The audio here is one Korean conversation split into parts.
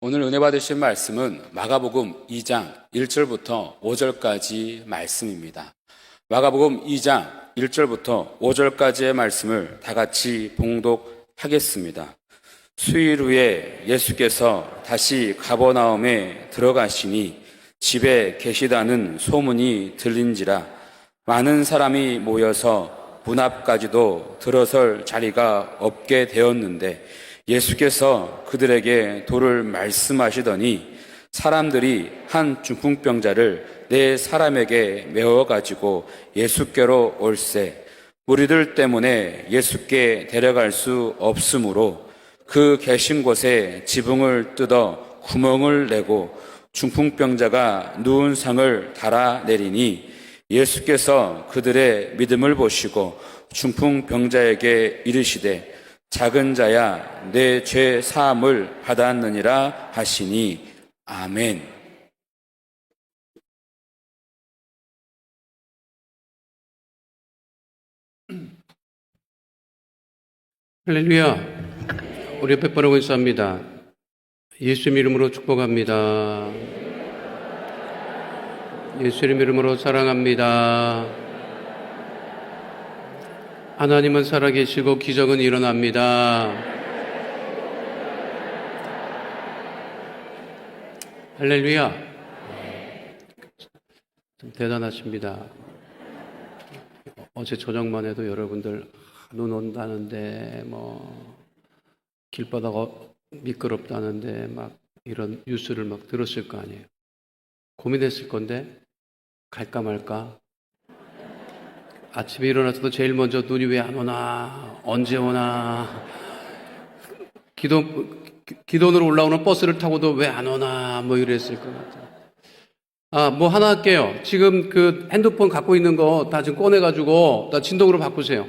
오늘 은혜 받으실 말씀은 마가복음 2장 1절부터 5절까지 말씀입니다. 마가복음 2장 1절부터 5절까지의 말씀을 다 같이 봉독하겠습니다. 수일 후에 예수께서 다시 가버나움에 들어가시니 집에 계시다는 소문이 들린지라 많은 사람이 모여서 문 앞까지도 들어설 자리가 없게 되었는데 예수께서 그들에게 도를 말씀하시더니 사람들이 한 중풍병자를 네 사람에게 메워가지고 예수께로 올세 무리들 때문에 예수께 데려갈 수 없으므로 그 계신 곳에 지붕을 뜯어 구멍을 내고 중풍병자가 누운 상을 달아내리니 예수께서 그들의 믿음을 보시고 중풍병자에게 이르시되 작은 자야 내 죄 사함을 받았느니라 하시니 아멘. 할렐루야. 우리 옆에 바라고 인사합니다. 예수님 이름으로 축복합니다. 예수님 이름으로 사랑합니다. 하나님은 살아계시고 기적은 일어납니다. 할렐루야. 좀 대단하십니다. 어제 저녁만 해도 여러분들 눈 온다는데 길바닥 미끄럽다는데 이런 뉴스를 들었을 거 아니에요. 고민했을 건데 갈까 말까. 아침에 일어나서도 제일 먼저 눈이 왜 안 오나, 언제 오나, 기도원으로 올라오는 버스를 타고도 왜 안 오나, 이랬을 것 같아요. 하나 할게요. 지금 그 핸드폰 갖고 있는 거 다 지금 꺼내가지고 다 진동으로 바꾸세요.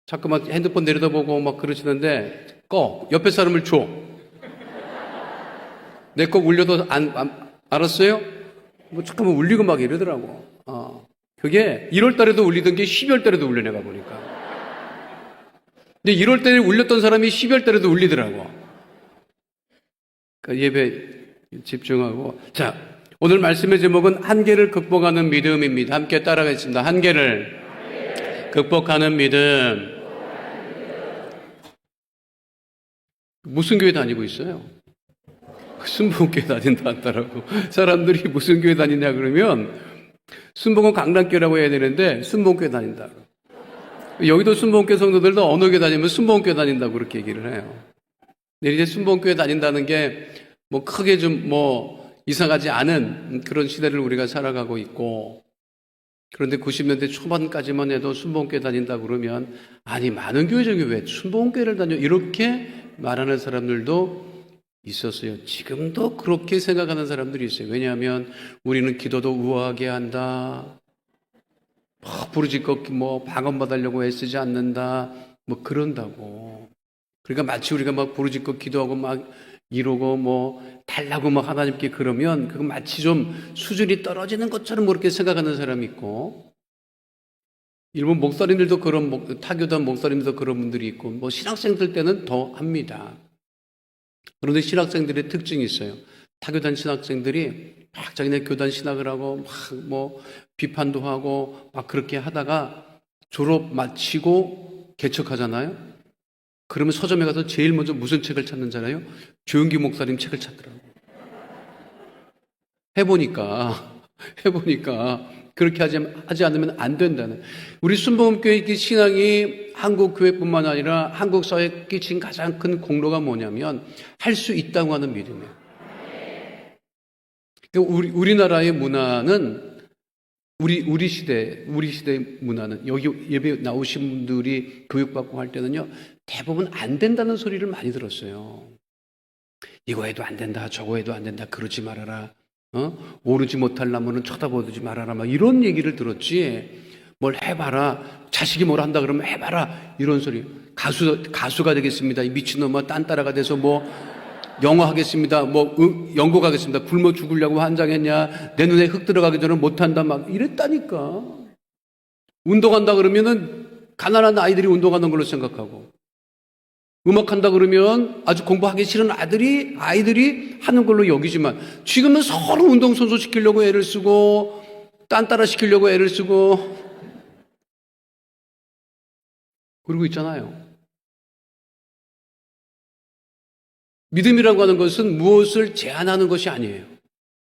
자꾸만 핸드폰 내려다보고 그러시는데, 옆에 사람을 줘. 내 거 울려도 알았어요? 잠깐만 울리고 이러더라고. 그게 1월 달에도 울리던 게 12월 달에도 울려 내가 보니까. 근데 1월 달에 울렸던 사람이 12월 달에도 울리더라고. 그러니까 예배 집중하고. 자, 오늘 말씀의 제목은 한계를 극복하는 믿음입니다. 함께 따라가겠습니다. 한계를 극복하는 믿음. 무슨 교회 다니고 있어요? 순복음교회 다닌다 하더라고. 사람들이 무슨 교회 다니냐 그러면 순복음 강남교라고 해야 되는데 순복음교회 다닌다. 여기도 순복음교회 성도들도 어느 교회 다니면 순복음교회 다닌다고 그렇게 얘기를 해요. 근데 이제 순복음교회 다닌다는 게 크게 좀 이상하지 않은 그런 시대를 우리가 살아가고 있고, 그런데 90년대 초반까지만 해도 순복음교회 다닌다 그러면 아니 많은 교회적이 왜 순복음교회를 다녀 이렇게 말하는 사람들도 있었어요. 지금도 그렇게 생각하는 사람들이 있어요. 왜냐하면 우리는 기도도 우아하게 한다. 부르짖고 방언받으려고 애쓰지 않는다. 그런다고. 그러니까 마치 우리가 부르짖고 기도하고 이러고 달라고 하나님께 그러면 그거 마치 좀 수준이 떨어지는 것처럼 그렇게 생각하는 사람이 있고, 일본 목사님들도 타교단 목사님들도 그런 분들이 있고, 신학생들 때는 더 합니다. 그런데 신학생들의 특징이 있어요. 타교단 신학생들이 자기네 교단 신학을 하고 비판도 하고 그렇게 하다가 졸업 마치고 개척하잖아요. 그러면 서점에 가서 제일 먼저 무슨 책을 찾는 줄 알아요? 조용기 목사님 책을 찾더라고요. 해보니까 그렇게 하지 않으면 안 된다는. 우리 순복음교회 신앙이 한국 교회뿐만 아니라 한국 사회에 끼친 가장 큰 공로가 뭐냐면 할 수 있다고 하는 믿음이에요. 우리나라의 문화는 우리 시대 문화는 여기 예배 나오신 분들이 교육받고 할 때는요 대부분 안 된다는 소리를 많이 들었어요. 이거 해도 안 된다, 저거 해도 안 된다, 그러지 말아라. 오르지 못할 나무는 쳐다보지 말아라. 이런 얘기를 들었지. 뭘 해봐라. 자식이 뭘 한다 그러면 해봐라. 이런 소리. 가수가 되겠습니다. 이 미친놈아 딴 따라가 돼서 영어 하겠습니다. 연극 하겠습니다. 굶어 죽으려고 환장했냐. 내 눈에 흙 들어가기 전에 못한다. 이랬다니까. 운동한다 그러면은 가난한 아이들이 운동하는 걸로 생각하고. 음악한다 그러면 아주 공부하기 싫은 아이들이 하는 걸로 여기지만 지금은 서로 운동선수 시키려고 애를 쓰고 딴따라 시키려고 애를 쓰고 그러고 있잖아요. 믿음이라고 하는 것은 무엇을 제한하는 것이 아니에요.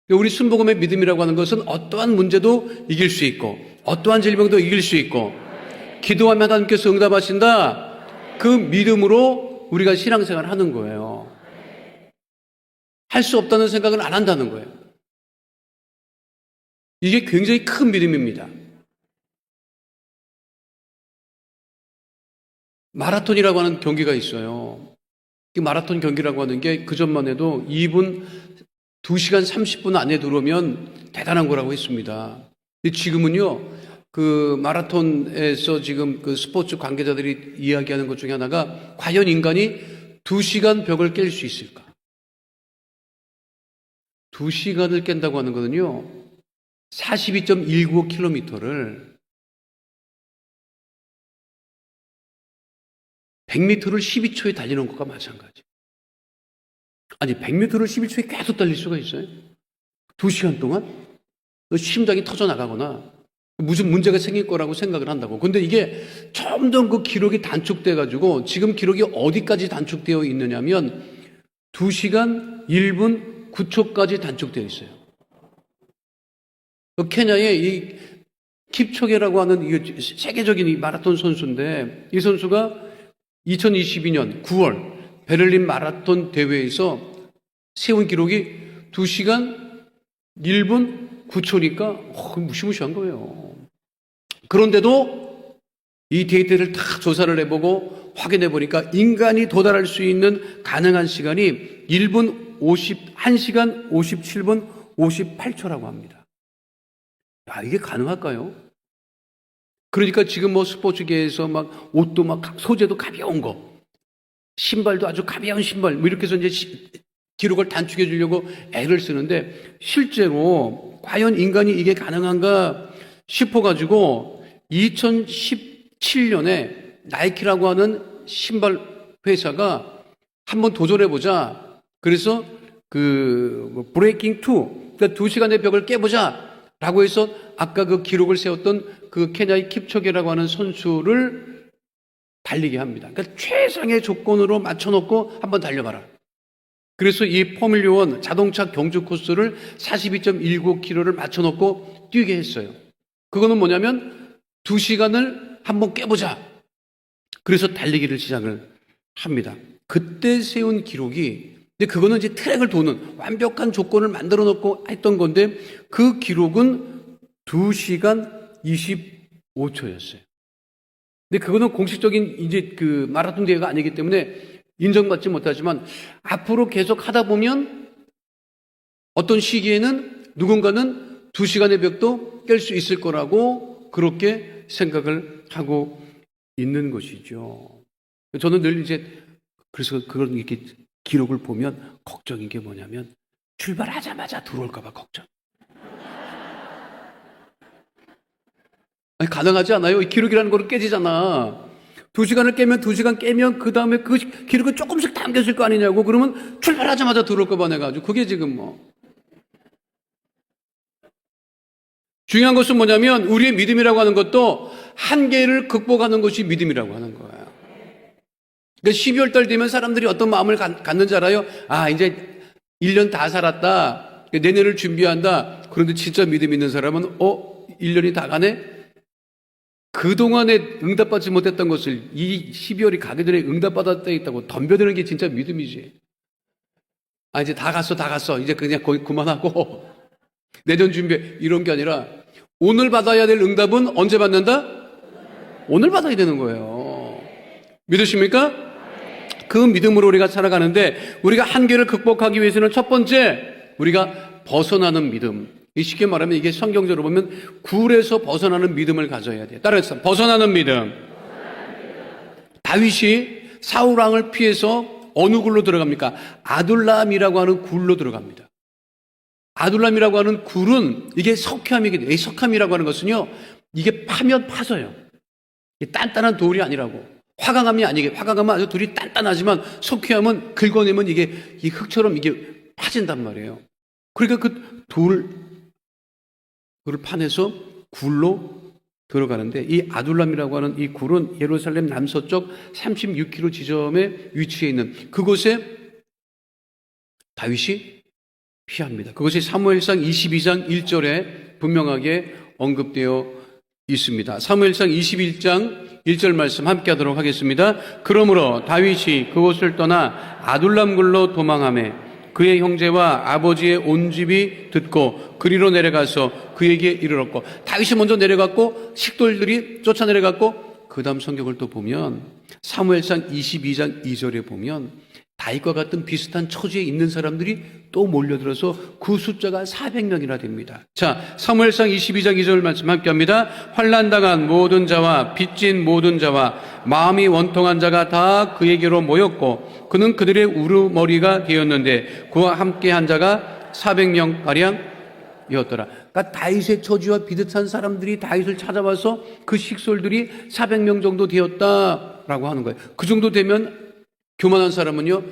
우리 순복음의 믿음이라고 하는 것은 어떠한 문제도 이길 수 있고 어떠한 질병도 이길 수 있고 기도하면 하나님께서 응답하신다. 그 믿음으로 우리가 신앙생활을 하는 거예요. 할 수 없다는 생각은 안 한다는 거예요. 이게 굉장히 큰 믿음입니다. 마라톤이라고 하는 경기가 있어요. 이 마라톤 경기라고 하는 게 그전만 해도 2시간 30분 안에 들어오면 대단한 거라고 했습니다. 근데 지금은요, 그 마라톤에서 지금 그 스포츠 관계자들이 이야기하는 것 중에 하나가 과연 인간이 2시간 벽을 깰 수 있을까? 2시간을 깬다고 하는 거는요, 42.195km를 100m를 12초에 달리는 것과 마찬가지. 아니, 100m를 12초에 계속 달릴 수가 있어요? 2시간 동안? 심장이 터져나가거나 무슨 문제가 생길 거라고 생각을 한다고. 근데 이게 점점 그 기록이 단축돼가지고 지금 기록이 어디까지 단축되어 있느냐면 2시간 1분 9초까지 단축되어 있어요. 케냐의 이 킵초게라고 하는 이 세계적인 이 마라톤 선수인데 이 선수가 2022년 9월 베를린 마라톤 대회에서 세운 기록이 2시간 1분 9초니까 무시무시한 거예요. 그런데도 이 데이터를 다 조사를 해보고 확인해 보니까 인간이 도달할 수 있는 가능한 시간이 1시간 57분 58초라고 합니다. 야, 이게 가능할까요? 그러니까 지금 뭐 스포츠계에서 막 옷도 막 소재도 가벼운 거, 신발도 아주 가벼운 신발, 뭐 이렇게 해서 이제 기록을 단축해 주려고 애를 쓰는데 실제로 과연 인간이 이게 가능한가 싶어가지고 2017년에 나이키라고 하는 신발 회사가 한번 도전해보자. 그래서 브레이킹 2, 그러니까 2시간의 벽을 깨보자. 라고 해서 아까 그 기록을 세웠던 그 케냐의 킵초게라고 하는 선수를 달리게 합니다. 그러니까 최상의 조건으로 맞춰놓고 한번 달려봐라. 그래서 이 포뮬러1 자동차 경주 코스를 42.19km를 맞춰놓고 뛰게 했어요. 그거는 뭐냐면 2시간을 한번 깨보자. 그래서 달리기를 시작을 합니다. 그때 세운 기록이 근데 그거는 이제 트랙을 도는 완벽한 조건을 만들어 놓고 했던 건데 그 기록은 2시간 25초였어요. 근데 그거는 공식적인 이제 그 마라톤 대회가 아니기 때문에 인정받지 못하지만 앞으로 계속 하다 보면 어떤 시기에는 누군가는 2시간의 벽도 깰 수 있을 거라고 그렇게 생각을 하고 있는 것이죠. 저는 늘 이제 그래서 그런 이렇게 기록을 보면 걱정인 게 뭐냐면 출발하자마자 들어올까봐 걱정. 아니, 가능하지 않아요? 이 기록이라는 거는 깨지잖아. 2시간을 깨면 2시간 깨면 그 다음에 그 기록은 조금씩 당겨질 거 아니냐고. 그러면 출발하자마자 들어올까봐 내가지고 그게 지금 뭐. 중요한 것은 뭐냐면 우리의 믿음이라고 하는 것도 한계를 극복하는 것이 믿음이라고 하는 거예요. 그러니까 12월 달 되면 사람들이 어떤 마음을 갖는지 알아요? 아, 이제 1년 다 살았다. 내년을 준비한다. 그런데 진짜 믿음 있는 사람은 1년이 다 가네? 그동안에 응답받지 못했던 것을 이 12월이 가기 전에 응답받았다 있다고 덤벼드는 게 진짜 믿음이지. 아, 이제 다 갔어. 이제 그냥 거기 그만하고 내년 준비해. 이런 게 아니라 오늘 받아야 될 응답은 언제 받는다? 오늘 받아야 되는 거예요. 믿으십니까? 그 믿음으로 우리가 살아가는데 우리가 한계를 극복하기 위해서는 첫 번째 우리가 벗어나는 믿음. 쉽게 말하면 이게 성경적으로 보면 굴에서 벗어나는 믿음을 가져야 돼요. 따라서 벗어나는 믿음. 다윗이 사울 왕을 피해서 어느 굴로 들어갑니까? 아둘람이라고 하는 굴로 들어갑니다. 아둘람이라고 하는 굴은 이게 석함이거든요. 이 석함이라고 하는 것은요, 이게 파면 파서요. 단단한 돌이 아니라고. 화강암이 아니게, 화강암은 아주 둘이 단단하지만 석회암은 긁어내면 이게 이 흙처럼 이게 빠진단 말이에요. 그러니까 그 돌을 파내서 굴로 들어가는데, 이 아둘람이라고 하는 이 굴은 예루살렘 남서쪽 36km 지점에 위치해 있는 그곳에 다윗이 피합니다. 그것이 사무엘상 22장 1절에 분명하게 언급되어 있습니다. 사무엘상 21장 1절 말씀 함께 하도록 하겠습니다. 그러므로 다윗이 그곳을 떠나 아둘람 굴로 도망하매 그의 형제와 아버지의 온 집이 듣고 그리로 내려가서 그에게 이르렀고, 다윗이 먼저 내려갔고 식돌들이 쫓아내려갔고, 그 다음 성경을 또 보면 사무엘상 22장 2절에 보면 다윗과 같은 비슷한 처지에 있는 사람들이 또 몰려들어서 그 숫자가 400명이나 됩니다. 자, 사무엘상 22장 2절 말씀 함께 합니다. 환난당한 모든 자와 빚진 모든 자와 마음이 원통한 자가 다 그에게로 모였고 그는 그들의 우르머리가 되었는데 그와 함께한 자가 400명가량이었더라. 그러니까 다윗의 처지와 비슷한 사람들이 다윗을 찾아와서 그 식솔들이 400명 정도 되었다라고 하는 거예요. 그 정도 되면 교만한 사람은요,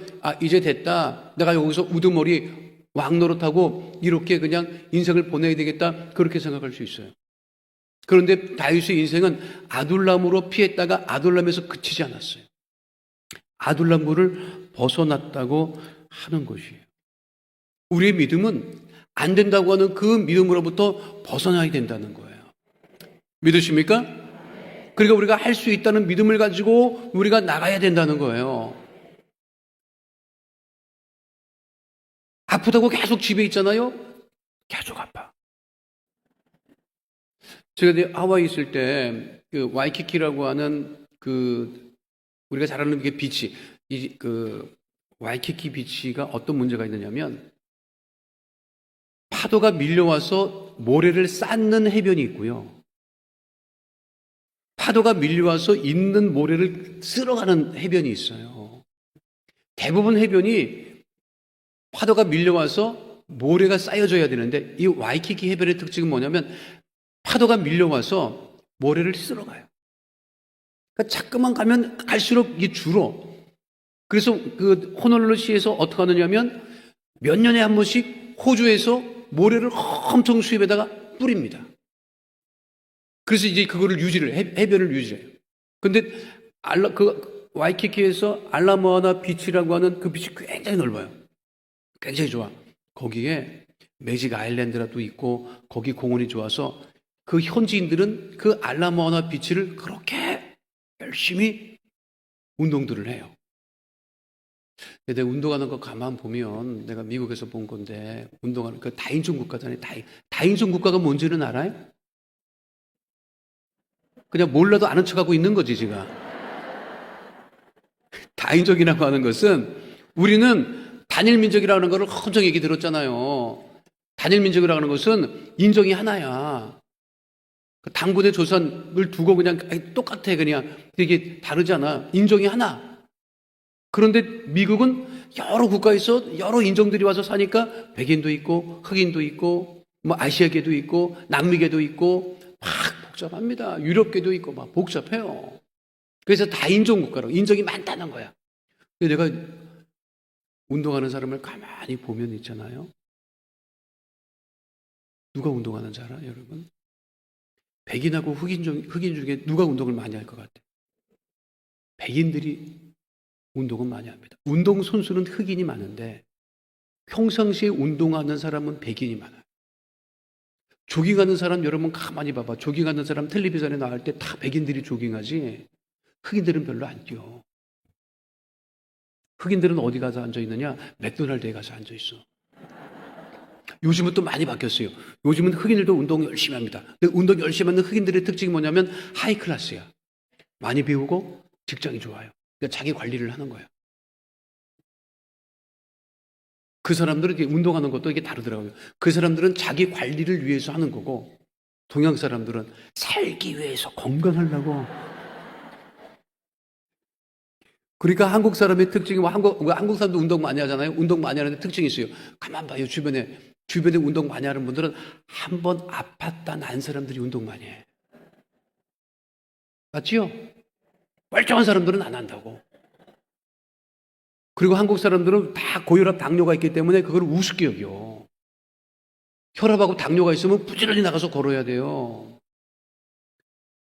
이제 됐다. 내가 여기서 우두머리 왕노릇하고 이렇게 그냥 인생을 보내야 되겠다. 그렇게 생각할 수 있어요. 그런데 다윗의 인생은 아둘람으로 피했다가 아둘람에서 그치지 않았어요. 아둘람굴을 벗어났다고 하는 것이에요. 우리의 믿음은 안 된다고 하는 그 믿음으로부터 벗어나야 된다는 거예요. 믿으십니까? 그러니까 우리가 할 수 있다는 믿음을 가지고 우리가 나가야 된다는 거예요. 아프다고 계속 집에 있잖아요. 계속 아파. 제가 하와이 있을 때 그 와이키키라고 하는 그 우리가 잘 아는 게 비치, 그 와이키키 비치가 어떤 문제가 있느냐면 파도가 밀려와서 모래를 쌓는 해변이 있고요. 파도가 밀려와서 있는 모래를 쓸어가는 해변이 있어요. 대부분 해변이 파도가 밀려와서 모래가 쌓여져야 되는데 이 와이키키 해변의 특징은 뭐냐면 파도가 밀려와서 모래를 쓸어가요. 그러니까 자꾸만 가면 갈수록 이게 줄어. 그래서 그 호놀룰루시에서 어떻게 하느냐면 몇 년에 한 번씩 호주에서 모래를 엄청 수입에다가 뿌립니다. 그래서 이제 그거를 해변을 유지해요. 근데 그 와이키키에서 알라모아나 비치라고 하는 그 비치 굉장히 넓어요. 굉장히 좋아. 거기에 매직 아일랜드라도 있고 거기 공원이 좋아서 그 현지인들은 그 알라모아나 비치를 그렇게 열심히 운동들을 해요. 근데 운동하는 거 가만 보면 내가 미국에서 본 건데 운동하는 그 다인종 국가잖아요. 다인종 국가가 뭔지는 알아요? 그냥 몰라도 아는 척하고 있는 거지 지금. 다인종이라고 하는 것은 우리는 단일 민족이라고 하는 거를 엄청 얘기 들었잖아요. 단일 민족이라고 하는 것은 인종이 하나야. 당군의 조선을 두고 그냥 똑같아. 그냥 되게 다르잖아. 인종이 하나. 그런데 미국은 여러 국가에서 여러 인종들이 와서 사니까 백인도 있고 흑인도 있고 뭐 아시아계도 있고 남미계도 있고 막 복잡합니다. 유럽계도 있고 막 복잡해요. 그래서 다인종 국가로 인종이 많다는 거야. 근데 내가 운동하는 사람을 가만히 보면 있잖아요. 누가 운동하는지 알아요, 여러분? 백인하고 흑인 중에 누가 운동을 많이 할 것 같아요? 백인들이 운동은 많이 합니다. 운동 선수는 흑인이 많은데 평상시에 운동하는 사람은 백인이 많아요. 조깅하는 사람 여러분 가만히 봐봐. 조깅하는 사람 텔레비전에 나올 때 다 백인들이 조깅하지 흑인들은 별로 안 뛰어. 흑인들은 어디 가서 앉아 있느냐? 맥도날드에 가서 앉아 있어. 요즘은 또 많이 바뀌었어요. 요즘은 흑인들도 운동 열심히 합니다. 근데 운동 열심히 하는 흑인들의 특징이 뭐냐면 하이 클래스야. 많이 배우고 직장이 좋아요. 그러니까 자기 관리를 하는 거예요. 그 사람들은 이게 운동하는 것도 이게 다르더라고요. 그 사람들은 자기 관리를 위해서 하는 거고 동양 사람들은 살기 위해서 건강하려고. 그러니까 한국 사람의 특징이 한국 사람도 운동 많이 하잖아요. 운동 많이 하는데 특징이 있어요. 가만 봐요. 주변에 운동 많이 하는 분들은 한 번 아팠다 난 사람들이 운동 많이 해. 맞지요? 멀쩡한 사람들은 안 한다고. 그리고 한국 사람들은 다 고혈압, 당뇨가 있기 때문에 그걸 우습게 여겨. 혈압하고 당뇨가 있으면 부지런히 나가서 걸어야 돼요.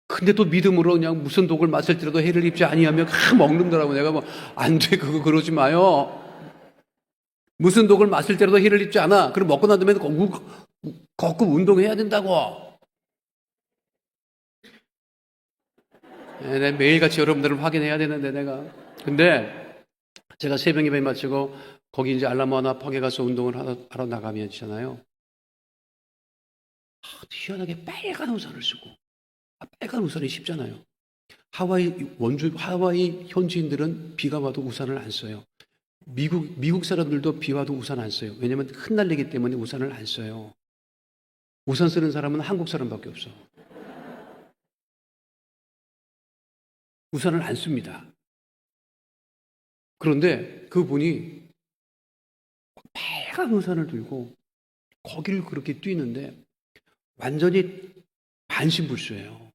근데 또 믿음으로 그냥 무슨 독을 마실지라도 해를 입지 아니하며 먹는다라고. 내가 뭐 안 돼, 그거 그러지 마요. 무슨 독을 마실지라도 해를 입지 않아. 그럼 먹고 난 다음에 걷고 운동해야 된다고. 내가 매일같이 여러분들을 확인해야 되는데 내가. 근데 제가 새벽 예배 마치고 거기 이제 알라모아나 펑에 가서 운동을 하러 나가면 있잖아요. 희한하게 빨간 우산을 쓰고. 빨간 우산이 쉽잖아요. 하와이 현지인들은 비가 와도 우산을 안 써요. 미국 사람들도 비 와도 우산 안 써요. 왜냐면 흩날리기 때문에 우산을 안 써요. 우산 쓰는 사람은 한국 사람밖에 없어. 우산을 안 씁니다. 그런데 그분이 빨간 우산을 들고 거기를 그렇게 뛰는데 완전히 반신불수예요.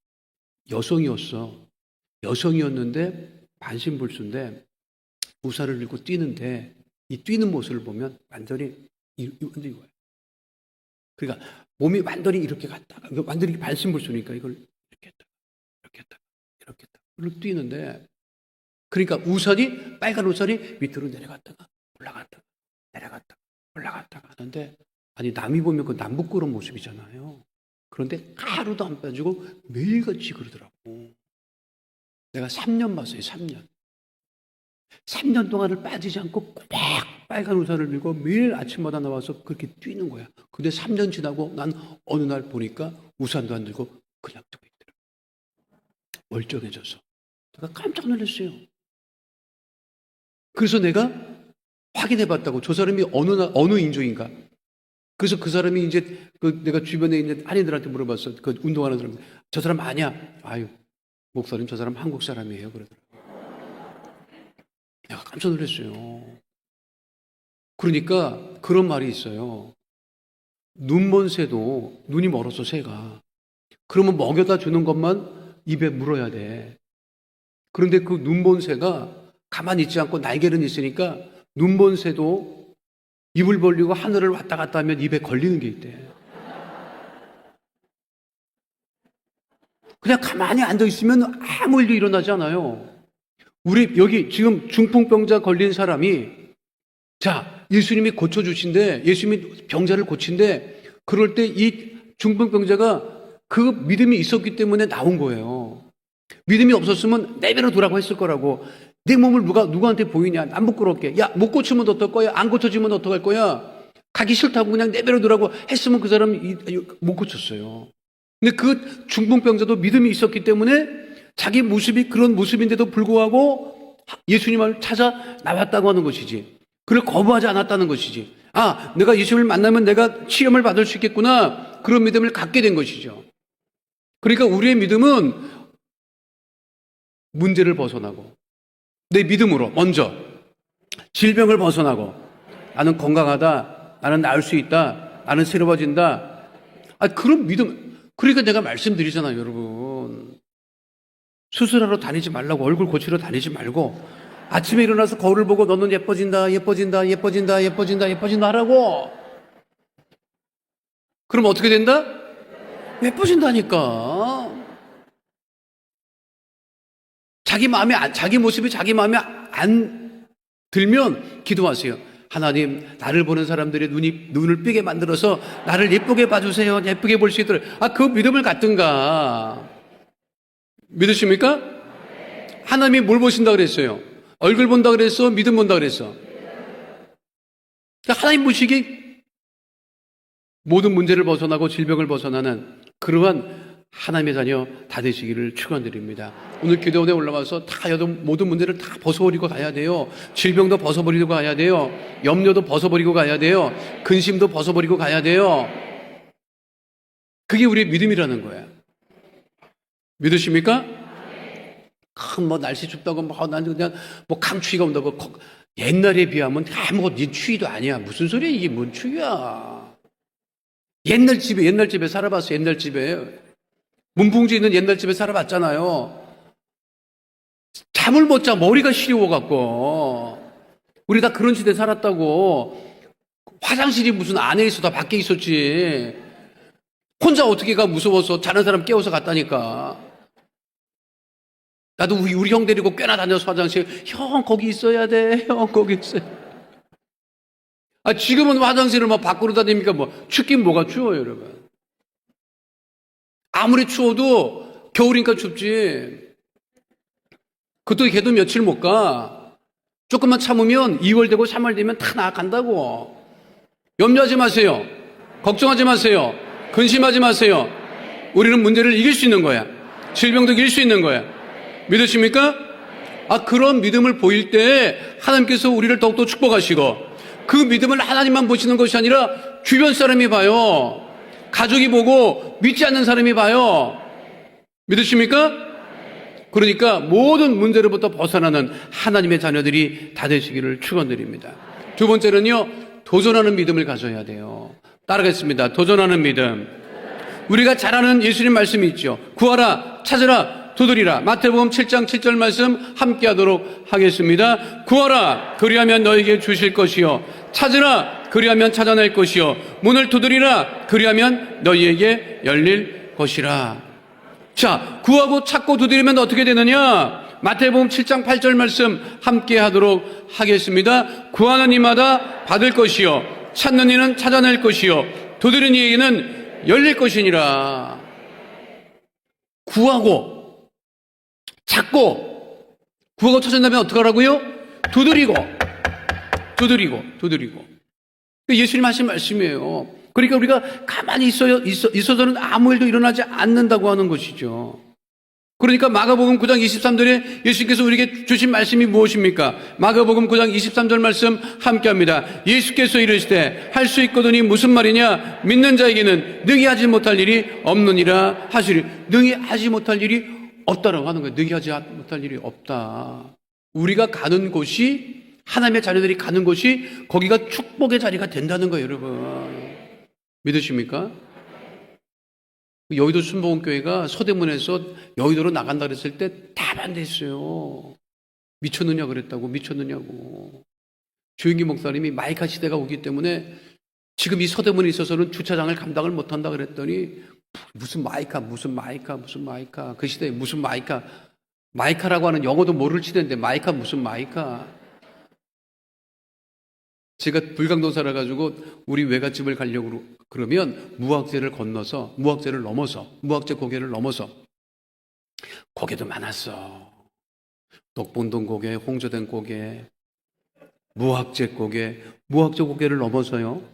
여성이었는데 반신불수인데 우산을 들고 뛰는데 이 뛰는 모습을 보면 완전히 이거예요. 그러니까 몸이 완전히 이렇게 갔다가 완전히 반신불수니까 이걸 이렇게 했다가 이렇게 했다가 이렇게 했다가 이렇게 뛰는데 그러니까 빨간 우산이 밑으로 내려갔다가 올라갔다가 내려갔다가 올라갔다가 하는데 아니 남이 보면 그 남북 그런 모습이잖아요. 그런데 하루도 안 빠지고 매일같이 그러더라고. 내가 3년 봤어요. 3년. 3년 동안을 빠지지 않고 꼭 빨간 우산을 들고 매일 아침마다 나와서 그렇게 뛰는 거야. 근데 3년 지나고 난 어느 날 보니까 우산도 안 들고 그냥 뛰고 있더라고. 멀쩡해져서. 내가 깜짝 놀랐어요. 그래서 내가 확인해 봤다고. 저 사람이 어느 인종인가. 그래서 그 사람이 이제 내가 주변에 있는 한인들한테 물어봤어. 그 운동하는 사람. 저 사람 아니야. 아유, 목사님 저 사람 한국 사람이에요. 그러더라고. 내가 깜짝 놀랐어요. 그러니까 그런 말이 있어요. 눈먼 새도 눈이 멀어서 새가. 그러면 먹여다 주는 것만 입에 물어야 돼. 그런데 그 눈먼 새가 가만히 있지 않고 날개는 있으니까 눈먼 새도 입을 벌리고 하늘을 왔다 갔다 하면 입에 걸리는 게 있대. 그냥 가만히 앉아 있으면 아무 일도 일어나지 않아요. 우리 여기 지금 중풍병자 걸린 사람이 자, 예수님이 고쳐주신데 예수님이 병자를 고친데 그럴 때 이 중풍병자가 그 믿음이 있었기 때문에 나온 거예요. 믿음이 없었으면 내버려 두라고 했을 거라고. 내 몸을 누구한테 보이냐? 안 부끄럽게. 야, 못 고치면 어떨 거야? 안 고쳐지면 어떡할 거야? 가기 싫다고 그냥 내버려 두라고 했으면 그 사람이 못 고쳤어요. 근데 그 중풍병자도 믿음이 있었기 때문에 자기 모습이 그런 모습인데도 불구하고 예수님을 찾아 나왔다고 하는 것이지. 그걸 거부하지 않았다는 것이지. 아, 내가 예수님을 만나면 내가 치료를 받을 수 있겠구나. 그런 믿음을 갖게 된 것이죠. 그러니까 우리의 믿음은 문제를 벗어나고 내 믿음으로 먼저 질병을 벗어나고 나는 건강하다. 나는 나을 수 있다. 나는 새로워진다. 그런 믿음. 그러니까 내가 말씀드리잖아요, 여러분. 수술하러 다니지 말라고. 얼굴 고치러 다니지 말고 아침에 일어나서 거울을 보고 너는 예뻐진다 하라고. 그럼 어떻게 된다? 예뻐진다니까. 자기 모습이 자기 마음에 안 들면 기도하세요. 하나님, 나를 보는 사람들의 눈을 삐게 만들어서 나를 예쁘게 봐주세요. 예쁘게 볼 수 있도록. 그 믿음을 갖든가. 믿으십니까? 하나님이 뭘 보신다 그랬어요? 얼굴 본다 그랬어? 믿음 본다 그랬어? 하나님 보시기 모든 문제를 벗어나고 질병을 벗어나는 그러한 하나님의 자녀 다 되시기를 축원드립니다. 오늘 기도원에 올라와서 모든 문제를 다 벗어버리고 가야 돼요. 질병도 벗어버리고 가야 돼요. 염려도 벗어버리고 가야 돼요. 근심도 벗어버리고 가야 돼요. 그게 우리의 믿음이라는 거예요. 믿으십니까? 날씨 춥다고 난 그냥 감추위가 온다고 옛날에 비하면 아무것도 추위도 아니야. 무슨 소리야 이게 뭔 추위야. 옛날 집에 살아봤어. 옛날 집에 문풍지 있는 옛날 집에 살아봤잖아요. 잠을 못 자. 머리가 시려워갖고. 우리 다 그런 시대에 살았다고. 화장실이 무슨 안에 있어. 다 밖에 있었지. 혼자 어떻게 가 무서워서 자는 사람 깨워서 갔다니까. 나도 우리 형 데리고 꽤나 다녀서 화장실. 형 거기 있어야 돼. 형 거기 있어야 돼. 지금은 화장실을 막 밖으로 다닙니까? 춥긴 뭐가 추워요, 여러분. 아무리 추워도 겨울이니까 춥지. 그것도 걔도 며칠 못 가. 조금만 참으면 2월 되고 3월 되면 다 나간다고. 염려하지 마세요. 걱정하지 마세요. 근심하지 마세요. 우리는 문제를 이길 수 있는 거야. 질병도 이길 수 있는 거야. 믿으십니까? 그런 믿음을 보일 때 하나님께서 우리를 더욱더 축복하시고, 그 믿음을 하나님만 보시는 것이 아니라 주변 사람이 봐요. 가족이 보고 믿지 않는 사람이 봐요. 믿으십니까? 그러니까 모든 문제로부터 벗어나는 하나님의 자녀들이 다 되시기를 축원드립니다. 두 번째는요, 도전하는 믿음을 가져야 돼요. 따라가겠습니다. 도전하는 믿음. 우리가 잘 아는 예수님 말씀이 있죠. 구하라, 찾으라, 두드리라. 마태복음 7장 7절 말씀 함께 하도록 하겠습니다. 구하라, 그리하면 너에게 주실 것이요. 찾으라, 그리하면 찾아낼 것이요. 문을 두드리라, 그리하면 너희에게 열릴 것이라. 자, 구하고 찾고 두드리면 어떻게 되느냐? 마태복음 7장 8절 말씀 함께 하도록 하겠습니다. 구하는 이마다 받을 것이요. 찾는 이는 찾아낼 것이요. 두드리는 이에게는 열릴 것이니라. 구하고 찾고, 구하고 찾은다면 어떻게 하라고요? 두드리고. 예수님 하신 말씀이에요. 그러니까 우리가 가만히 있어서는 아무 일도 일어나지 않는다고 하는 것이죠. 그러니까 마가복음 9장 23절에 예수님께서 우리에게 주신 말씀이 무엇입니까? 마가복음 9장 23절 말씀 함께 합니다. 예수께서 이르시되 할 수 있거든이 무슨 말이냐? 믿는 자에게는 능히 하지 못할 일이 없느니라 하시리. 능히 하지 못할 일이 없다라고 하는 거예요. 능히 하지 못할 일이 없다. 우리가 가는 곳이, 하나님의 자녀들이 가는 곳이 거기가 축복의 자리가 된다는 거예요, 여러분. 믿으십니까? 여의도 순복음교회가 서대문에서 여의도로 나간다 그랬을 때 다 반대했어요. 미쳤느냐 그랬다고. 미쳤느냐고. 조영기 목사님이 마이카 시대가 오기 때문에 지금 이 서대문에 있어서는 주차장을 감당을 못한다 그랬더니, 무슨 마이카. 그 시대에 무슨 마이카. 마이카라고 하는 영어도 모를 시대인데 마이카 무슨 마이카. 제가 불광동 살아가지고 우리 외갓집을 가려고 그러면 무학재를 넘어서 무학재 고개를 넘어서 고개도 많았어. 녹본동 고개, 홍조된 고개, 무학재 고개를 넘어서요.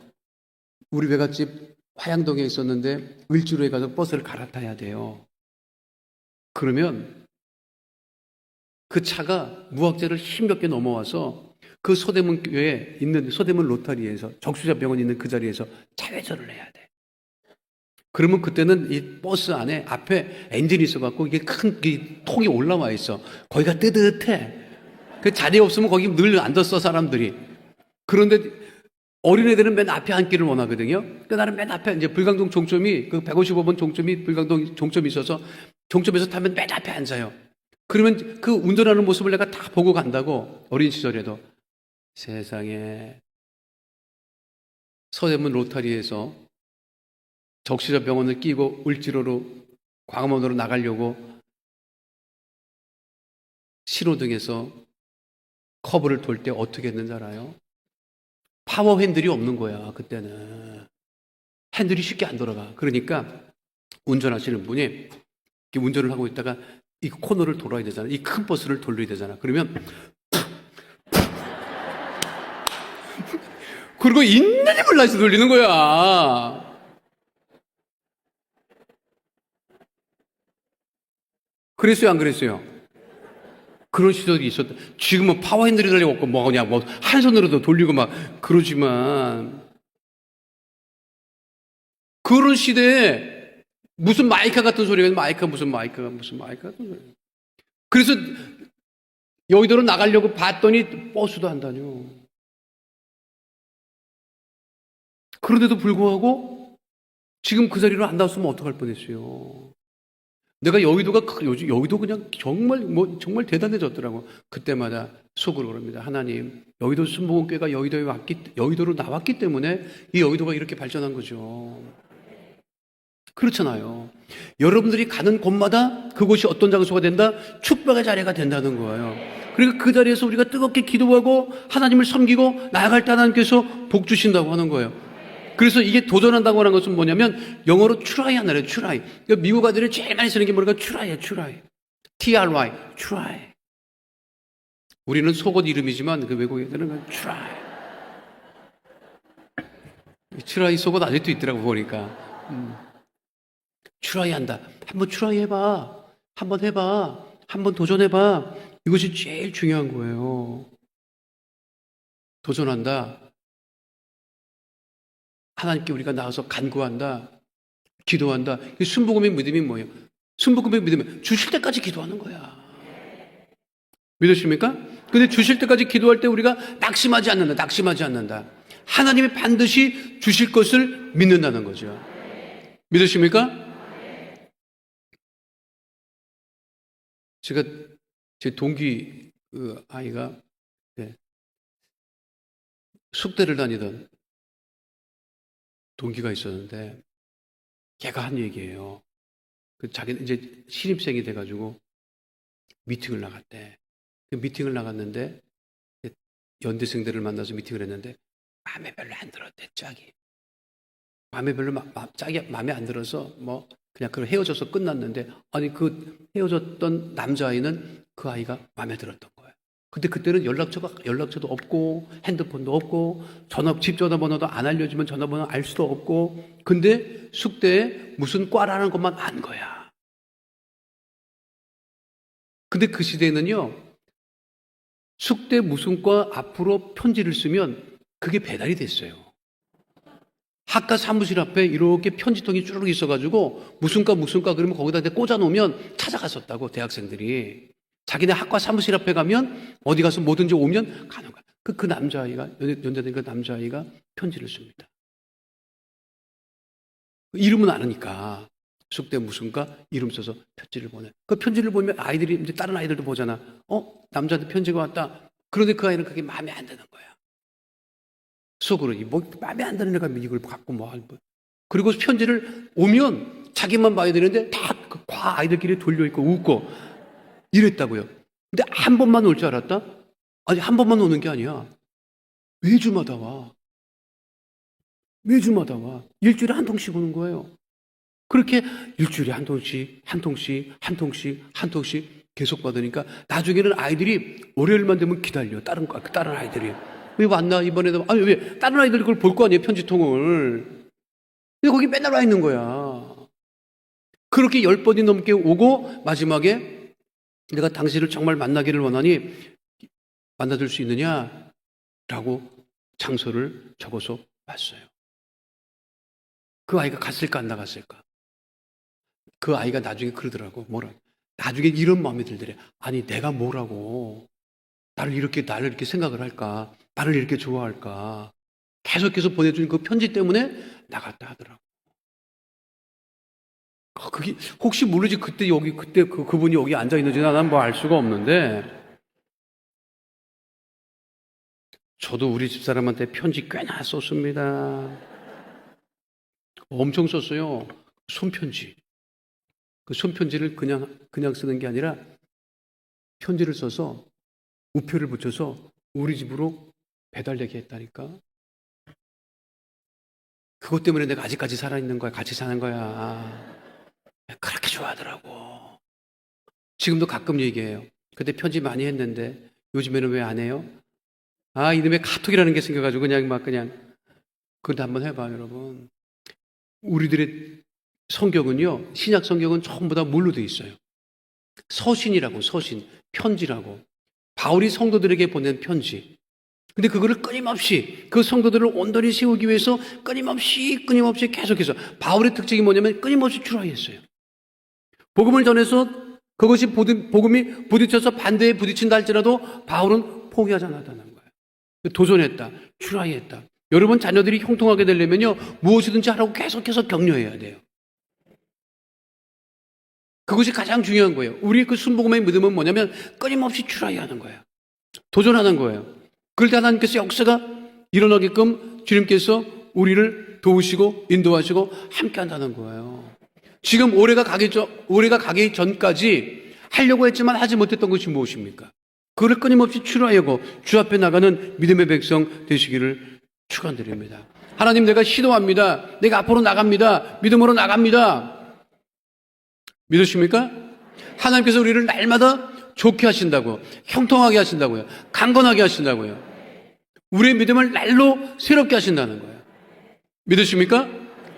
우리 외갓집 화양동에 있었는데 을지로에 가서 버스를 갈아타야 돼요. 그러면 그 차가 무학재를 힘겹게 넘어와서 그 서대문 교회에 있는 서대문 로타리에서 적수자병원 있는 그 자리에서 자회전을 해야 돼. 그러면 그때는 이 버스 안에 앞에 엔진이 있어갖고 이게 큰 통이 올라와 있어. 거기가 뜨뜻해. 그 자리 없으면 거기 늘 앉았어, 사람들이. 그런데 어린애들은 맨 앞에 앉기를 원하거든요. 그러니까 나는 맨 앞에, 이제 불광동 종점이, 그 155번 종점이 불광동 종점이 있어서 종점에서 타면 맨 앞에 앉아요. 그러면 그 운전하는 모습을 내가 다 보고 간다고, 어린 시절에도. 세상에, 서대문 로타리에서 적시자 병원을 끼고 을지로로, 광화문으로 나가려고 신호등에서 커브를 돌 때 어떻게 했는지 알아요? 파워 핸들이 없는 거야, 그때는. 핸들이 쉽게 안 돌아가. 그러니까 운전하시는 분이 이렇게 운전을 하고 있다가 이 코너를 돌아야 되잖아. 이 큰 버스를 돌려야 되잖아. 그러면 그리고 있는 힘을 다해서 돌리는 거야. 그랬어요, 안 그랬어요? 그런 시절이 있었다. 지금은 파워 핸들이 달려갖고 뭐냐, 한 손으로도 돌리고 막 그러지만, 그런 시대에 무슨 마이카 같은 소리가, 무슨 마이카 같은 소리. 그래서 여의도로 나가려고 봤더니 버스도 안 다녀. 그런데도 불구하고 지금 그 자리로 안 나왔으면 어떡할 뻔했어요. 내가 요즘 여의도 그냥 정말 대단해졌더라고. 그때마다 속으로 그럽니다. 하나님, 여의도 순복음교회가 여의도로 나왔기 때문에 이 여의도가 이렇게 발전한 거죠. 그렇잖아요. 여러분들이 가는 곳마다 그곳이 어떤 장소가 된다? 축복의 자리가 된다는 거예요. 그러니까 그 자리에서 우리가 뜨겁게 기도하고 하나님을 섬기고 나아갈 때 하나님께서 복 주신다고 하는 거예요. 그래서 이게 도전한다고 하는 것은 뭐냐면 영어로 try 하나래요. try. 그러니까 미국 아들이 제일 많이 쓰는 게 뭐랄까? try예요. try. try. try. 우리는 속옷 이름이지만 그 외국 애들은 try. try 속옷 아직도 있더라고 보니까. try 한다. 한번 try 해봐. 한번 해봐. 한번 도전해봐. 이것이 제일 중요한 거예요. 도전한다. 하나님께 우리가 나와서 간구한다. 기도한다. 순복음의 믿음이 뭐예요? 순복음의 믿음은 주실 때까지 기도하는 거야. 믿으십니까? 근데 주실 때까지 기도할 때 우리가 낙심하지 않는다. 하나님이 반드시 주실 것을 믿는다는 거죠. 믿으십니까? 제가 제 동기 아이가 숙대를 다니던 동기가 있었는데 걔가 한 얘기예요. 자기는 이제 신입생이 돼가지고 미팅을 나갔대. 그 미팅을 나갔는데 연대생들을 만나서 미팅을 했는데 마음에 별로 안 들었대. 짝이 마음에 별로 짝이 마음에 안 들어서 뭐 그냥 그 헤어져서 끝났는데 아니 그 헤어졌던 남자아이는 그 아이가 마음에 들었던 거예요. 근데 그때는 연락처도 없고 핸드폰도 없고 집 전화번호도 안 알려주면 전화번호 알 수도 없고 근데 숙대에 무슨 과라는 것만 안 거야. 근데 그 시대에는요 숙대 무슨 과 앞으로 편지를 쓰면 그게 배달이 됐어요. 학과 사무실 앞에 이렇게 편지통이 쭈르륵 있어가지고 무슨 과 그러면 거기다 꽂아놓으면 찾아갔었다고 대학생들이. 자기네 학과 사무실 앞에 가면 어디 가서 뭐든지 오면 가는 거야. 그 남자아이가 연대된 그 남자아이가 편지를 씁니다. 이름은 아니까 숙대 무슨과 이름 써서 편지를 보내. 그 편지를 보면 아이들이 이제 다른 아이들도 보잖아. 남자한테 편지가 왔다. 그런데 그 아이는 그게 마음에 안 드는 거야. 속으로 뭐 마음에 안 드는 애가 이걸 갖고 뭐 그리고 편지를 오면 자기만 봐야 되는데 다 아이들끼리 돌려 있고 웃고. 이랬다고요. 근데 한 번만 올 줄 알았다? 아니, 한 번만 오는 게 아니야. 매주마다 와. 일주일에 한 통씩 오는 거예요. 그렇게 일주일에 한 통씩 계속 받으니까 나중에는 아이들이 월요일만 되면 기다려. 다른 아이들이. 왜 왔나? 이번에도. 아니, 왜? 다른 아이들이 그걸 볼 거 아니에요, 편지통을. 근데 거기 맨날 와 있는 거야. 그렇게 10번이 넘게 오고 마지막에 내가 당신을 정말 만나기를 원하니 만나줄 수 있느냐? 라고 장소를 적어서 왔어요. 그 아이가 갔을까 안 나갔을까? 그 아이가 나중에 그러더라고. 나중에 이런 마음이 들더래. 아니 내가 뭐라고 나를 이렇게 생각을 할까? 나를 이렇게 좋아할까? 계속해서 보내준 그 편지 때문에 나갔다 하더라고. 그게 혹시 모르지 그때 그분이 여기 앉아 있는지 나는 뭐 알 수가 없는데 저도 우리 집사람한테 편지 꽤나 썼습니다. 엄청 썼어요. 손편지. 그 손편지를 그냥 쓰는 게 아니라 편지를 써서 우표를 붙여서 우리 집으로 배달되게 했다니까. 그것 때문에 내가 아직까지 살아있는 거야. 같이 사는 거야. 그렇게 좋아하더라고. 지금도 가끔 얘기해요. 그때 편지 많이 했는데 요즘에는 왜 안 해요? 이놈의 카톡이라는 게 생겨가지고 그런데 한번 해봐 여러분. 우리들의 성경은요, 신약 성경은 전부 다 뭘로 돼 있어요? 서신이라고, 편지라고. 바울이 성도들에게 보낸 편지. 근데 그거를 끊임없이 그 성도들을 온전히 세우기 위해서 끊임없이 계속해서 바울의 특징이 뭐냐면 끊임없이 트라이했어요. 복음을 전해서 그것이 복음이 부딪혀서 반대에 부딪힌다 할지라도 바울은 포기하지 않았다는 거예요. 도전했다. 트라이했다. 여러분 자녀들이 형통하게 되려면요 무엇이든지 하라고 계속해서 격려해야 돼요. 그것이 가장 중요한 거예요. 우리의 그 순복음의 믿음은 뭐냐면 끊임없이 트라이하는 거예요. 도전하는 거예요. 그럴 때 하나님께서 역사가 일어나게끔 주님께서 우리를 도우시고 인도하시고 함께 한다는 거예요. 지금 올해가 가기 전까지 하려고 했지만 하지 못했던 것이 무엇입니까? 그를 끊임없이 트라이하고 주 앞에 나가는 믿음의 백성 되시기를 축원드립니다. 하나님, 내가 시도합니다. 내가 앞으로 나갑니다. 믿음으로 나갑니다. 믿으십니까? 하나님께서 우리를 날마다 좋게 하신다고, 형통하게 하신다고요. 강건하게 하신다고요. 우리의 믿음을 날로 새롭게 하신다는 거예요. 믿으십니까?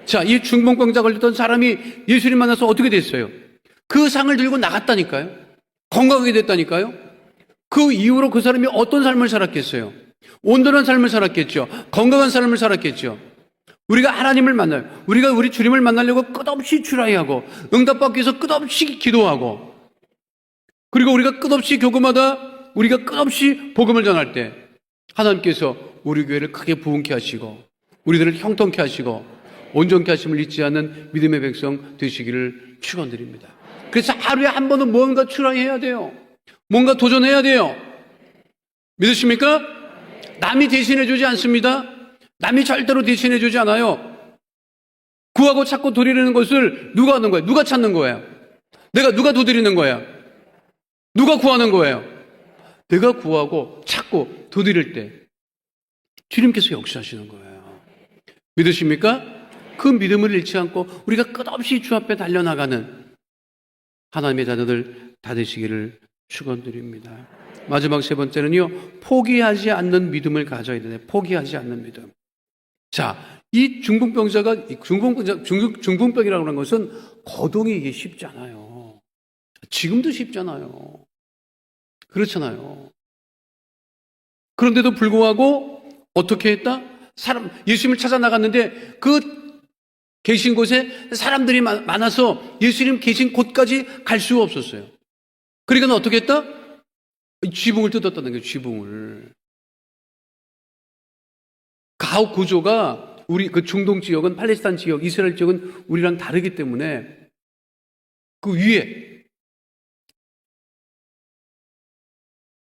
자, 이 중풍병자 걸렸던 사람이 예수님 만나서 어떻게 됐어요? 그 상을 들고 나갔다니까요. 건강하게 됐다니까요. 그 이후로 그 사람이 어떤 삶을 살았겠어요? 온전한 삶을 살았겠죠. 건강한 삶을 살았겠죠. 우리가 하나님을 만나요. 우리가 우리 주님을 만나려고 끝없이 트라이하고 응답받기 위해서 끝없이 기도하고, 그리고 우리가 끝없이 교구마다 우리가 끝없이 복음을 전할 때 하나님께서 우리 교회를 크게 부흥케 하시고 우리들을 형통케 하시고 온전케 하심을 잊지 않는 믿음의 백성 되시기를 축원드립니다. 그래서 하루에 한 번은 뭔가 트라이해야 돼요. 뭔가 도전해야 돼요. 믿으십니까? 남이 대신해 주지 않습니다. 남이 절대로 대신해 주지 않아요. 구하고 찾고 도리는 것을 누가 하는 거예요? 누가 찾는 거예요? 누가 도드리는 거예요? 누가 구하는 거예요? 내가 구하고 찾고 도드릴 때 주님께서 역사하시는 거예요. 믿으십니까? 그 믿음을 잃지 않고 우리가 끝없이 주 앞에 달려나가는 하나님의 자녀들 다 되시기를 축원드립니다. 마지막 세 번째는요, 포기하지 않는 믿음을 가져야 되네. 포기하지 않는 믿음. 자, 이 중풍병이라고 하는 것은 거동이 이게 쉽지 않아요. 지금도 쉽잖아요. 그렇잖아요. 그런데도 불구하고 어떻게 했다? 예수님을 찾아 나갔는데 그 계신 곳에 사람들이 많아서 예수님 계신 곳까지 갈 수가 없었어요. 그러니까 어떻게 했다? 지붕을 뜯었다는 거예요. 지붕을. 가옥 구조가 우리 그 중동 지역은, 팔레스타인 지역, 이스라엘 지역은 우리랑 다르기 때문에 그 위에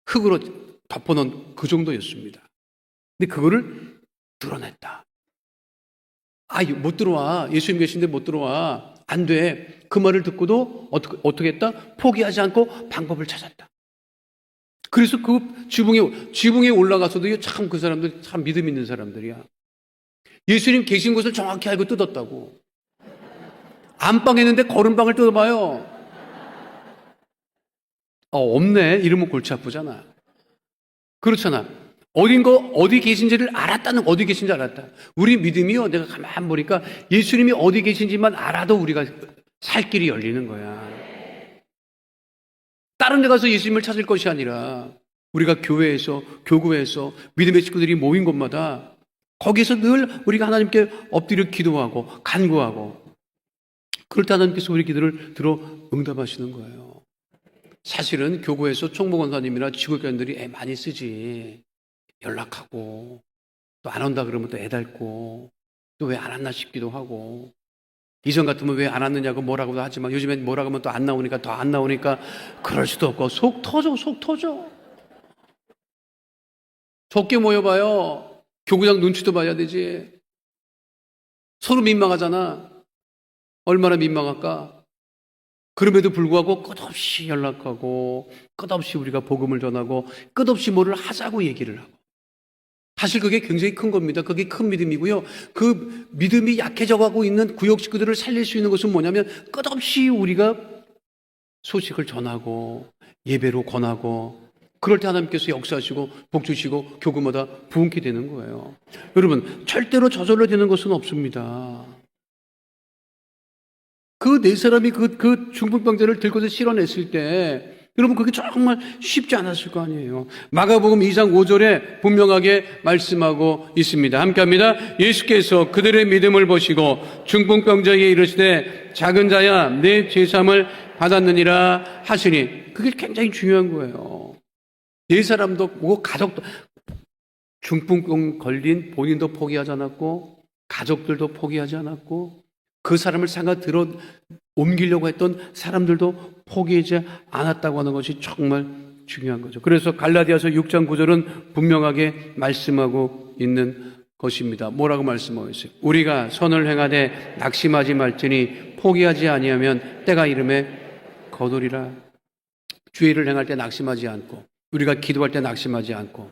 흙으로 덮어놓은 그 정도였습니다. 근데 그거를 드러냈다. 못 들어와. 예수님 계신데 못 들어와. 안 돼. 그 말을 듣고도 어떻게 했다? 포기하지 않고 방법을 찾았다. 그래서 그 지붕에 올라가서도 참 그 사람들 참 믿음 있는 사람들이야. 예수님 계신 곳을 정확히 알고 뜯었다고. 안방에 있는데 거름방을 뜯어봐요. 없네. 이러면 골치 아프잖아. 그렇잖아. 어디 계신지를 알았다는, 어디 계신지 알았다. 우리 믿음이요, 내가 가만 보니까 예수님이 어디 계신지만 알아도 우리가 살 길이 열리는 거야. 다른 데 가서 예수님을 찾을 것이 아니라 우리가 교회에서, 교구에서 믿음의 친구들이 모인 곳마다 거기서 늘 우리가 하나님께 엎드려 기도하고 간구하고, 그럴 때 하나님께서 우리 기도를 들어 응답하시는 거예요. 사실은 교구에서 총무권사님이나 지구교인들이 애 많이 쓰지. 연락하고 또 안 온다 그러면 또 애달고 또 왜 안 왔나 싶기도 하고, 이전 같으면 왜 안 왔느냐고 뭐라고도 하지만 요즘엔 뭐라고 하면 또 안 나오니까 더 안 나오니까 그럴 수도 없고 속 터져. 적게 모여봐요. 교구장 눈치도 봐야 되지. 서로 민망하잖아. 얼마나 민망할까. 그럼에도 불구하고 끝없이 연락하고 끝없이 우리가 복음을 전하고 끝없이 뭐를 하자고 얘기를 하고, 사실 그게 굉장히 큰 겁니다. 그게 큰 믿음이고요. 그 믿음이 약해져가고 있는 구역 식구들을 살릴 수 있는 것은 뭐냐면 끝없이 우리가 소식을 전하고 예배로 권하고, 그럴 때 하나님께서 역사하시고 복 주시고 교구마다 부흥케 되는 거예요. 여러분, 절대로 저절로 되는 것은 없습니다. 그 네 사람이 그 중풍병자를 들고서 실어냈을 때 여러분, 그게 정말 쉽지 않았을 거 아니에요. 마가복음 2장 5절에 분명하게 말씀하고 있습니다. 함께 합니다. 예수께서 그들의 믿음을 보시고 중풍병자에게 이르시되 작은 자야 내 죄사함을 받았느니라 하시니, 그게 굉장히 중요한 거예요. 네 사람도 뭐 가족도, 중풍병 걸린 본인도 포기하지 않았고 가족들도 포기하지 않았고 그 사람을 상가 들어 옮기려고 했던 사람들도 포기하지 않았다고 하는 것이 정말 중요한 거죠. 그래서 갈라디아서 6장 9절은 분명하게 말씀하고 있는 것입니다. 뭐라고 말씀하고 있어요? 우리가 선을 행하되 낙심하지 말지니 포기하지 아니하면 때가 이름에 거두리라. 주의를 행할 때 낙심하지 않고, 우리가 기도할 때 낙심하지 않고,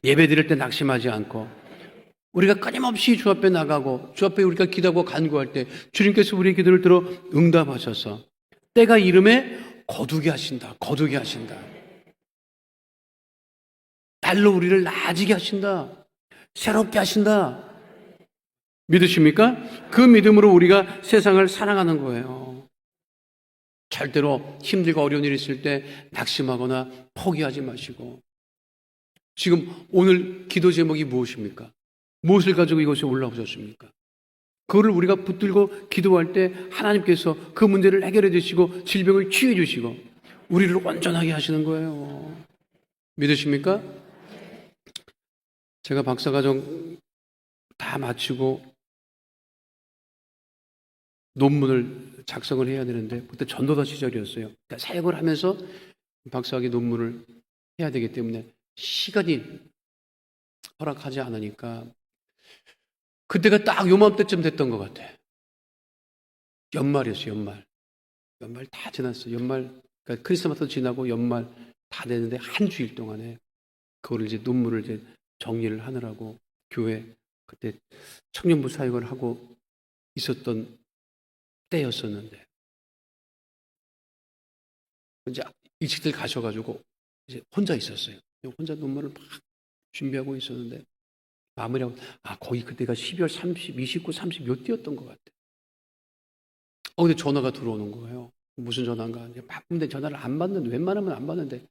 예배 드릴 때 낙심하지 않고, 우리가 끊임없이 주 앞에 나가고 주 앞에 우리가 기도하고 간구할 때 주님께서 우리의 기도를 들어 응답하셔서 때가 이름에 거두게 하신다. 거두게 하신다. 날로 우리를 나아지게 하신다. 새롭게 하신다. 믿으십니까? 그 믿음으로 우리가 세상을 사랑하는 거예요. 절대로 힘들고 어려운 일이 있을 때 낙심하거나 포기하지 마시고. 지금 오늘 기도 제목이 무엇입니까? 무엇을 가지고 이곳에 올라오셨습니까? 그거를 우리가 붙들고 기도할 때 하나님께서 그 문제를 해결해 주시고 질병을 치유해 주시고 우리를 온전하게 하시는 거예요. 믿으십니까? 제가 박사과정 다 마치고 논문을 작성을 해야 되는데 그때 전도사 시절이었어요. 그러니까 사역을 하면서 박사학위 논문을 해야 되기 때문에 시간이 허락하지 않으니까 그때가 딱 요맘때쯤 됐던 것 같아. 연말이었어요. 연말 다 지났어요. 그러니까 크리스마스도 지나고 연말 다 됐는데 한 주일 동안에 그거를 이제 논문을 이제 정리를 하느라고 교회 그때 청년부 사역을 하고 있었던 때였었는데 이제 일찍들 가셔가지고 이제 혼자 있었어요. 혼자 논문을 막 준비하고 있었는데 마무리하고 거기 그때가 12월 30, 29, 30 몇 뒤였던 것 같아. 근데 전화가 들어오는 거예요. 무슨 전화인가? 바쁜데 전화를 안 받는데 웬만하면 안 받는데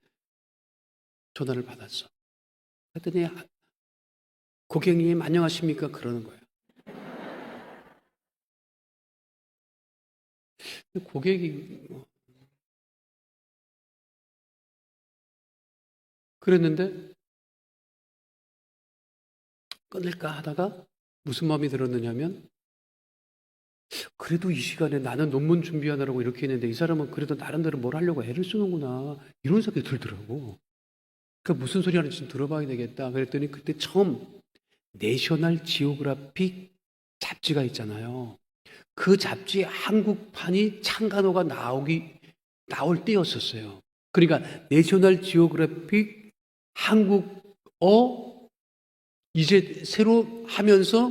전화를 받았어. 그랬더니 고객님 안녕하십니까? 그러는 거예요. 고객이 그랬는데 끊을까 하다가 무슨 마음이 들었느냐면 그래도 이 시간에 나는 논문 준비하느라고 이렇게 했는데 이 사람은 그래도 나름대로 뭘 하려고 애를 쓰는구나 이런 생각이 들더라고. 그러니까 무슨 소리 하는지 좀 들어봐야 되겠다. 그랬더니 그때 처음 내셔널 지오그래픽 잡지가 있잖아요. 그 잡지의 한국판이 창간호가 나올 때였었어요. 그러니까 내셔널 지오그래픽 한국어 이제 새로 하면서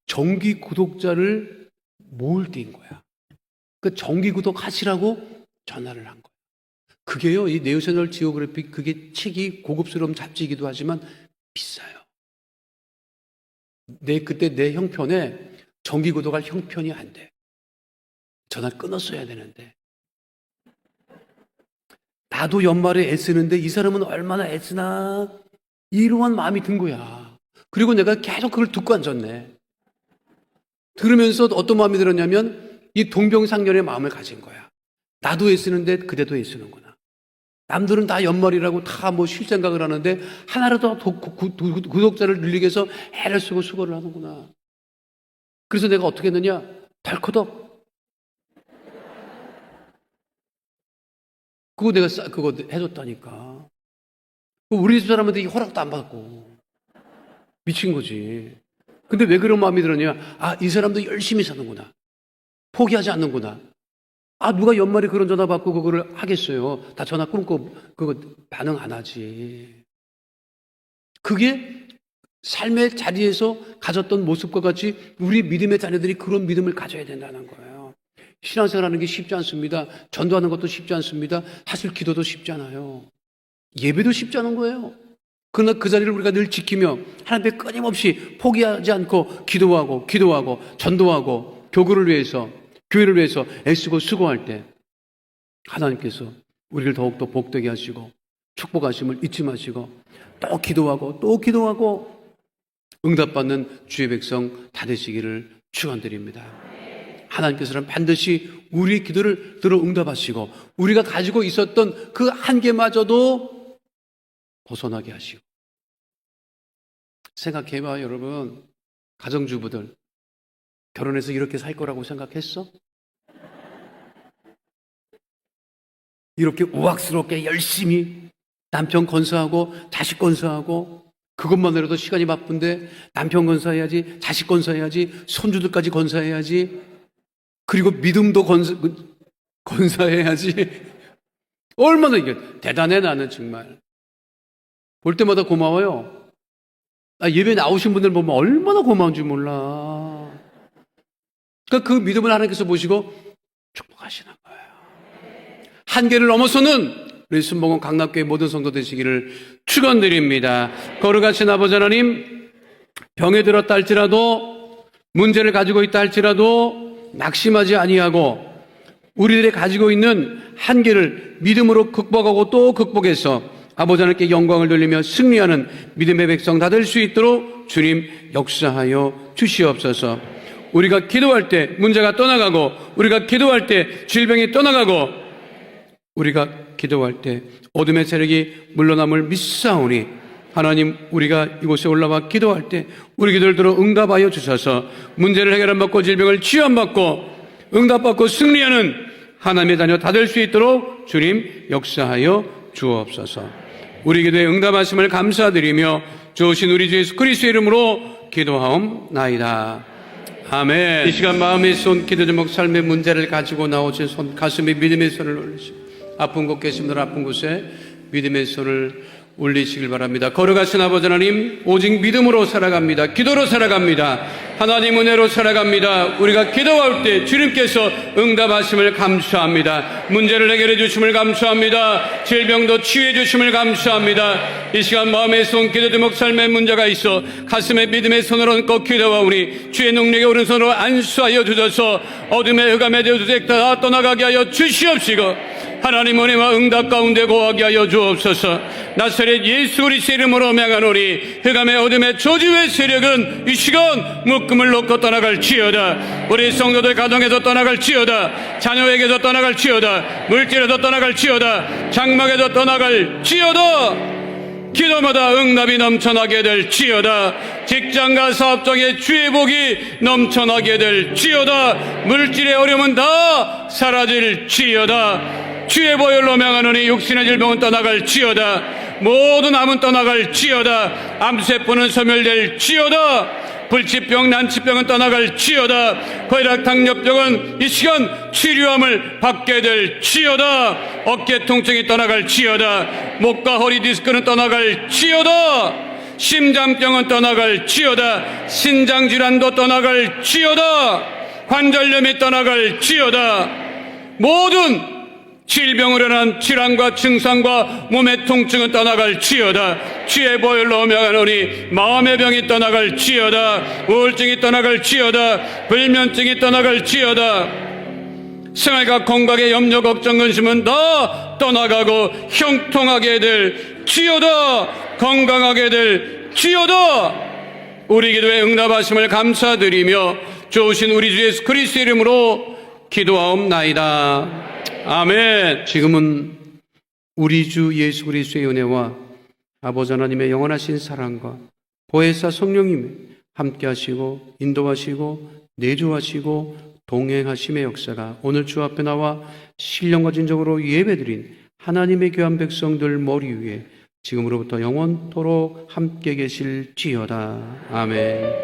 정기 구독자를 모을 때인 거야. 그 정기 구독하시라고 전화를 한 거야. 그게요, 이 내셔널 지오그래픽 그게 책이 고급스러운 잡지이기도 하지만 비싸요. 그때 내 형편에 정기 구독할 형편이 안 돼. 전화를 끊었어야 되는데. 나도 연말에 애쓰는데 이 사람은 얼마나 애쓰나 이러한 마음이 든 거야. 그리고 내가 계속 그걸 듣고 앉았네. 들으면서 어떤 마음이 들었냐면 이 동병상련의 마음을 가진 거야. 나도 애쓰는데 그대도 애쓰는구나. 남들은 다 연말이라고 다 뭐 쉴 생각을 하는데 하나라도 구독자를 늘리기 위해서 애를 쓰고 수고를 하는구나. 그래서 내가 어떻게 했느냐? 덜커덕. 그거 해줬다니까. 우리 집 사람한테 이 허락도 안 받고. 미친 거지. 근데 왜 그런 마음이 들었냐? 이 사람도 열심히 사는구나. 포기하지 않는구나. 누가 연말에 그런 전화 받고 그거를 하겠어요. 다 전화 끊고 그거 반응 안 하지. 그게 삶의 자리에서 가졌던 모습과 같이 우리 믿음의 자녀들이 그런 믿음을 가져야 된다는 거예요. 신앙생활하는 게 쉽지 않습니다. 전도하는 것도 쉽지 않습니다. 사실 기도도 쉽지 않아요. 예배도 쉽지 않은 거예요. 그러나 그 자리를 우리가 늘 지키며 하나님 앞에 끊임없이 포기하지 않고 기도하고 전도하고 교회를 위해서 애쓰고 수고할 때 하나님께서 우리를 더욱더 복되게 하시고 축복하심을 잊지 마시고 또 기도하고 응답받는 주의 백성 다 되시기를 축원드립니다. 하나님께서는 반드시 우리 기도를 들어 응답하시고 우리가 가지고 있었던 그 한계마저도 벗어나게 하시고. 생각해봐 여러분. 가정주부들 결혼해서 이렇게 살 거라고 생각했어? 이렇게 우악스럽게 열심히 남편 건사하고 자식 건사하고 그것만으로도 시간이 바쁜데 남편 건사해야지, 자식 건사해야지, 손주들까지 건사해야지, 그리고 믿음도 건사해야지. 얼마나 이게 대단해. 나는 정말 볼 때마다 고마워요. 예배 나오신 분들 보면 얼마나 고마운지 몰라. 그러니까 그 믿음을 하나님께서 보시고 축복하시는 거예요. 한계를 넘어서는 우리 순복음 강남교회 모든 성도 되시기를 축원드립니다. 거룩하신 아버지 하나님, 병에 들었다 할지라도, 문제를 가지고 있다 할지라도 낙심하지 아니하고 우리들이 가지고 있는 한계를 믿음으로 극복하고 또 극복해서 아버지 하나님께 영광을 돌리며 승리하는 믿음의 백성 다 될 수 있도록 주님 역사하여 주시옵소서. 우리가 기도할 때 문제가 떠나가고, 우리가 기도할 때 질병이 떠나가고, 우리가 기도할 때 어둠의 세력이 물러남을 믿사오니 하나님, 우리가 이곳에 올라와 기도할 때 우리 기도를 들어 응답하여 주셔서 문제를 해결 안 받고 질병을 치유 안 받고 응답받고 승리하는 하나님의 자녀 다 될 수 있도록 주님 역사하여 주옵소서. 우리 기도에 응답하심을 감사드리며 좋으신 우리 주 예수 그리스도의 이름으로 기도하옵나이다. 아멘. 이 시간 마음의 손, 기도 제목, 삶의 문제를 가지고 나오신 손, 가슴에 믿음의 손을 올리시고 아픈 곳 계신 분들 아픈 곳에 믿음의 손을 올리시길 바랍니다. 거룩하신 아버지 하나님, 오직 믿음으로 살아갑니다. 기도로 살아갑니다. 하나님 은혜로 살아갑니다. 우리가 기도할 때 주님께서 응답하심을 감사합니다. 문제를 해결해 주심을 감사합니다. 질병도 치유해 주심을 감사합니다. 이 시간 마음의 손, 기도 제목, 삶의 문제가 있어 가슴에 믿음의 손을 얹고 기도하오니 주의 능력의 오른손으로 안수하여 주셔서 어둠의 흑암의 저주색 다 떠나가게 하여 주시옵시고 하나님 은혜와 응답 가운데 거하게 하여 주옵소서. 나사렛 예수 그리스도의 이름으로 명하노니 흑암의 어둠의 저주의 세력은 이 시간 묶음을 놓고 떠나갈지어다. 우리 성도들 가정에서 떠나갈지어다. 자녀에게서 떠나갈지어다. 물질에서 떠나갈지어다. 장막에서 떠나갈지어다. 기도마다 응답이 넘쳐나게 될지어다. 직장과 사업장에 주의 복이 넘쳐나게 될지어다. 물질의 어려움은 다 사라질지어다. 주의 보혈로 명하노니 육신의 질병은 떠나갈지어다. 모든 암은 떠나갈지어다. 암세포는 소멸될지어다. 불치병, 난치병은 떠나갈지어다. 고혈압, 당뇨병은 이 시간 치료함을 받게 될지어다. 어깨 통증이 떠나갈지어다. 목과 허리 디스크는 떠나갈지어다. 심장병은 떠나갈지어다. 신장질환도 떠나갈지어다. 관절염이 떠나갈지어다. 모든 질병으로 인한 질환과 증상과 몸의 통증은 떠나갈지어다. 주의 보혈로 명하노니 마음의 병이 떠나갈지어다. 우울증이 떠나갈지어다. 불면증이 떠나갈지어다. 생활과 건강의 염려, 걱정, 근심은 다 떠나가고 형통하게 될지어다. 건강하게 될지어다. 우리 기도에 응답하심을 감사드리며 좋으신 우리 주 예수 그리스도의 이름으로 기도하옵나이다. 아멘. 지금은 우리 주 예수 그리스도의 은혜와 아버지 하나님의 영원하신 사랑과 보혜사 성령님이 함께 하시고 인도하시고 내주하시고 동행하심의 역사가 오늘 주 앞에 나와 신령과 진정으로 예배드린 하나님의 귀한 백성들 머리 위에 지금으로부터 영원토록 함께 계실지어다. 아멘.